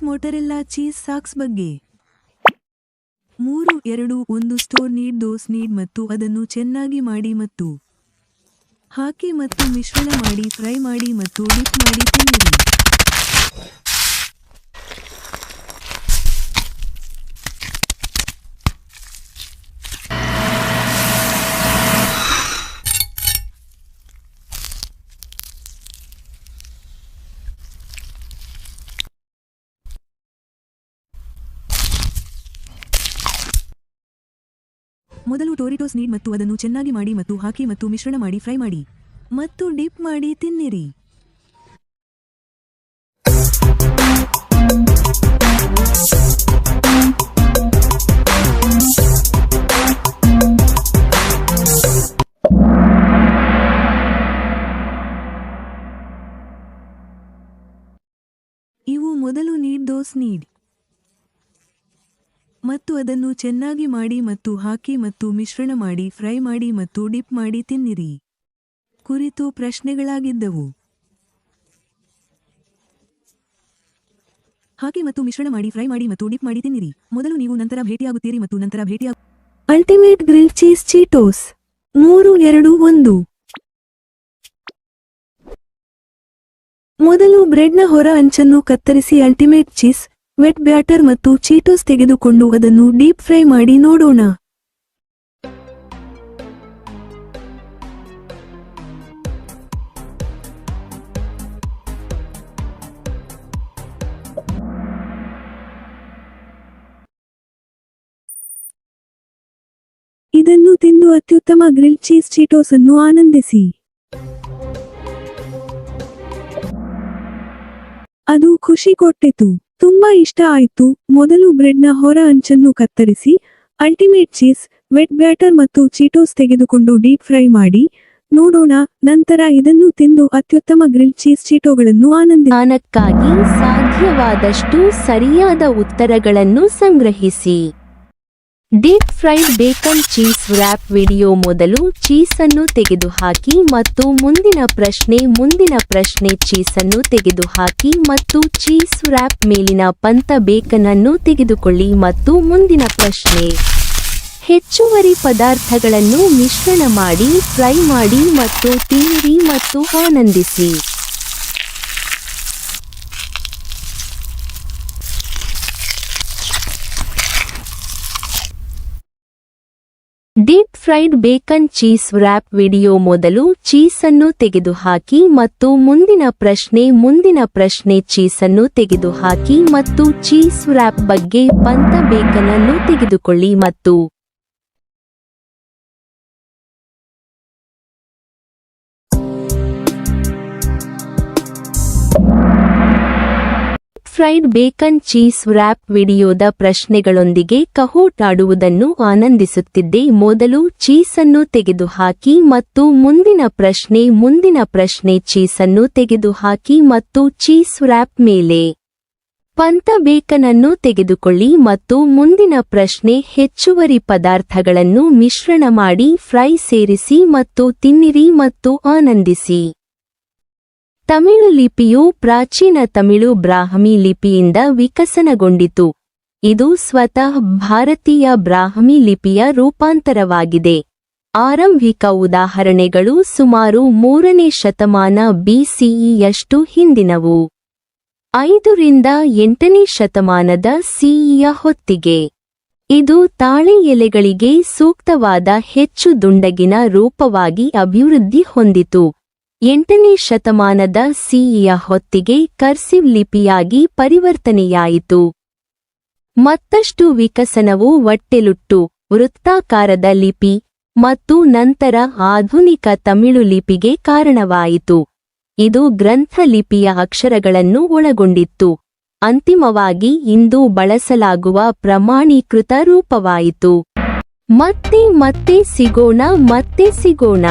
ಮೊಟರೆಲ್ಲಾ cheese socks ಬಗ್ಗೆ 3, 2, 1 store need ದೋಸ್ need ಮತ್ತು ಅದನ್ನು ಚೆನ್ನಾಗಿ ಮಾಡಿ ಮತ್ತು ಹಾಕಿ ಮತ್ತು ಮಿಶ್ರಣ ಮಾಡಿ ಫ್ರೈ ಮಾಡಿ ಮತ್ತು ಡಿಪ್ ಮಾಡಿ ತಿನ್ನಿರಿ. ಮೊದಲು ಟೊರಿಟೋಸ್ ನೀಡ್ ಮತ್ತು ಅದನ್ನು ಚೆನ್ನಾಗಿ ಮಾಡಿ ಮತ್ತು ಹಾಕಿ ಮತ್ತು ಮಿಶ್ರಣ ಮಾಡಿ ಫ್ರೈ ಮಾಡಿ ಮತ್ತು ಡಿಪ್ ಮಾಡಿ ತಿನ್ನಿರಿ. ಇವು ಮೊದಲು ನೀಡ್ ದೋಸ್ ನೀಡ್ ಮತ್ತು ಅದನ್ನು ಚೆನ್ನಾಗಿ ಮಾಡಿ ಮತ್ತು ಹಾಕಿ ಮತ್ತು ಮಿಶ್ರಣ ಮಾಡಿ ಫ್ರೈ ಮಾಡಿ ಮತ್ತು ಡಿಪ್ ಮಾಡಿ ತಿನ್ನಿರಿ ಕುರಿತು ಪ್ರಶ್ನೆಗಳಾಗಿದ್ದವು. ಹಾಕಿ ಮತ್ತು ಮಿಶ್ರಣ ಮಾಡಿ ಫ್ರೈ ಮಾಡಿ ಮತ್ತು ಡಿಪ್ ಮಾಡಿ ತಿನ್ನಿರಿ. ಮೊದಲು ನೀವು ನಂತರ ಭೇಟಿಯಾಗುತ್ತೀರಿ ಮತ್ತು ನಂತರ ಅಲ್ಟಿಮೇಟ್ ಗ್ರಿಲ್ ಚೀಸ್ ಚೀಟೋಸ್ 3, 2, 1. ಮೊದಲು ಬ್ರೆಡ್ನ ಹೊರ ಅಂಚನ್ನು ಕತ್ತರಿಸಿ ಅಲ್ಟಿಮೇಟ್ ಚೀಸ್ ವೆಟ್ ಬ್ಯಾಟರ್ ಮತ್ತು ಚೀಟೋಸ್ ತೆಗೆದುಕೊಂಡು ಅದನ್ನು ಡೀಪ್ ಫ್ರೈ ಮಾಡಿ ನೋಡೋಣ. ಇದನ್ನು ತಿಂದು ಅತ್ಯುತ್ತಮ ಗ್ರಿಲ್ ಚೀಸ್ ಚೀಟೋಸ್ ಅನ್ನು ಆನಂದಿಸಿ. ಅದು ಖುಷಿ ಕೊಟ್ಟಿತು. ತುಂಬಾ ಇಷ್ಟ ಆಯ್ತು. ಮೊದಲು ಬ್ರೆಡ್ನ ಹೊರ ಅಂಚನ್ನು ಕತ್ತರಿಸಿ ಅಲ್ಟಿಮೇಟ್ ಚೀಸ್ ವೆಟ್ ಬ್ಯಾಟರ್ ಮತ್ತು ಚೀಟೋಸ್ ತೆಗೆದುಕೊಂಡು ಡೀಪ್ ಫ್ರೈ ಮಾಡಿ ನೋಡೋಣ. ನಂತರ ಇದನ್ನು ತಿಂದು ಅತ್ಯುತ್ತಮ ಗ್ರಿಲ್ ಚೀಸ್ ಚೀಟೋಗಳನ್ನು ಆನಂದಿಸಿ. ಸಾಧ್ಯವಾದಷ್ಟು ಸರಿಯಾದ ಉತ್ತರಗಳನ್ನು ಸಂಗ್ರಹಿಸಿ. ಡೀಪ್ ಫ್ರೈಡ್ ಬೇಕನ್ ಚೀಸ್ ವ್ರ್ಯಾಪ್ ವಿಡಿಯೋ. ಮೊದಲು ಚೀಸನ್ನು ತೆಗೆದುಹಾಕಿ ಮತ್ತು ಮುಂದಿನ ಪ್ರಶ್ನೆ ಚೀಸನ್ನು ತೆಗೆದುಹಾಕಿ ಮತ್ತು ಚೀಸ್ ವ್ರ್ಯಾಪ್ ಮೇಲಿನ ಪಂತ ಬೇಕನ್ ಅನ್ನು ತೆಗೆದುಕೊಳ್ಳಿ ಮತ್ತು ಮುಂದಿನ ಪ್ರಶ್ನೆ. ಹೆಚ್ಚುವರಿ ಪದಾರ್ಥಗಳನ್ನು ಮಿಶ್ರಣ ಮಾಡಿ ಫ್ರೈ ಮಾಡಿ ಮತ್ತು ತಿನ್ನಿರಿ ಮತ್ತು ಆನಂದಿಸಿ. ಡೀಪ್ ಫ್ರೈಡ್ ಬೇಕನ್ ಚೀಸ್ ವ್ರ್ಯಾಪ್ ವಿಡಿಯೋ. ಮೊದಲು ಚೀಸನ್ನು ತೆಗೆದುಹಾಕಿ ಮತ್ತು ಮುಂದಿನ ಪ್ರಶ್ನೆ ಚೀಸನ್ನು ತೆಗೆದುಹಾಕಿ ಮತ್ತು ಚೀಸ್ ವ್ರ್ಯಾಪ್ ಬಗ್ಗೆ ಪಂತ ಬೇಕನ್ ಅನ್ನು ತೆಗೆದುಕೊಳ್ಳಿ ಮತ್ತು ಫ್ರೈಡ್ ಬೇಕನ್ ಚೀಸ್ ವ್ರ್ಯಾಪ್ ವಿಡಿಯೋದ ಪ್ರಶ್ನೆಗಳೊಂದಿಗೆ ಕಹೋಟ್ ಆಡುವುದನ್ನು ಆನಂದಿಸುತ್ತಿದ್ದೆ. ಮೊದಲು ಚೀಸನ್ನು ತೆಗೆದುಹಾಕಿ ಮತ್ತು ಮುಂದಿನ ಪ್ರಶ್ನೆ ಚೀಸನ್ನು ತೆಗೆದುಹಾಕಿ ಮತ್ತು ಚೀಸ್ ವ್ರ್ಯಾಪ್ ಮೇಲೆ ಪಂತ ಬೇಕನ್ ಅನ್ನು ತೆಗೆದುಕೊಳ್ಳಿ ಮತ್ತು ಮುಂದಿನ ಪ್ರಶ್ನೆ. ಹೆಚ್ಚುವರಿ ಪದಾರ್ಥಗಳನ್ನು ಮಿಶ್ರಣ ಮಾಡಿ ಫ್ರೈ ಸೇರಿಸಿ ಮತ್ತು ತಿನ್ನಿರಿ ಮತ್ತು ಆನಂದಿಸಿ. ತಮಿಳು ಲಿಪಿಯು ಪ್ರಾಚೀನ ತಮಿಳು ಬ್ರಾಹ್ಮಿ ಲಿಪಿಯಿಂದ ವಿಕಸನಗೊಂಡಿತು. ಇದು ಸ್ವತಃ ಭಾರತೀಯ ಬ್ರಾಹ್ಮಿ ಲಿಪಿಯ ರೂಪಾಂತರವಾಗಿದೆ. ಆರಂಭಿಕ ಉದಾಹರಣೆಗಳು ಸುಮಾರು 3ನೇ ಶತಮಾನ BCEಯಷ್ಟು ಹಿಂದಿನವು. 5 ರಿಂದ 8ನೇ ಶತಮಾನದ CEಯ ಹೊತ್ತಿಗೆ ಇದು ತಾಳೆ ಎಲೆಗಳಿಗೆ ಸೂಕ್ತವಾದ ಹೆಚ್ಚು ದುಂಡಗಿನ ರೂಪವಾಗಿ ಅಭಿವೃದ್ಧಿ ಹೊಂದಿತು. 8ನೇ ಶತಮಾನದ CEಯ ಹೊತ್ತಿಗೆ ಕರ್ಸಿವ್ ಲಿಪಿಯಾಗಿ ಪರಿವರ್ತನೆಯಾಯಿತು. ಮತ್ತಷ್ಟು ವಿಕಸನವು ಒಟ್ಟೆಲುಟ್ಟು ವೃತ್ತಾಕಾರದ ಲಿಪಿ ಮತ್ತು ನಂತರ ಆಧುನಿಕ ತಮಿಳು ಲಿಪಿಗೆ ಕಾರಣವಾಯಿತು. ಇದು ಗ್ರಂಥ ಲಿಪಿಯ ಅಕ್ಷರಗಳನ್ನು ಒಳಗೊಂಡಿತ್ತು. ಅಂತಿಮವಾಗಿ ಇಂದು ಬಳಸಲಾಗುವ ಪ್ರಮಾಣೀಕೃತ ರೂಪವಾಯಿತು. ಮತ್ತೆ ಸಿಗೋಣ.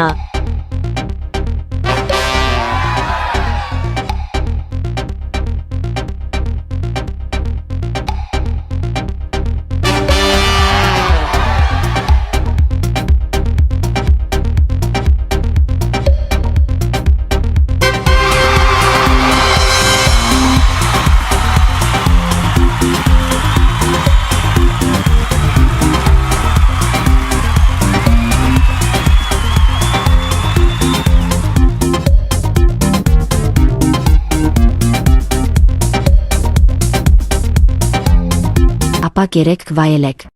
apa gerek vaielek.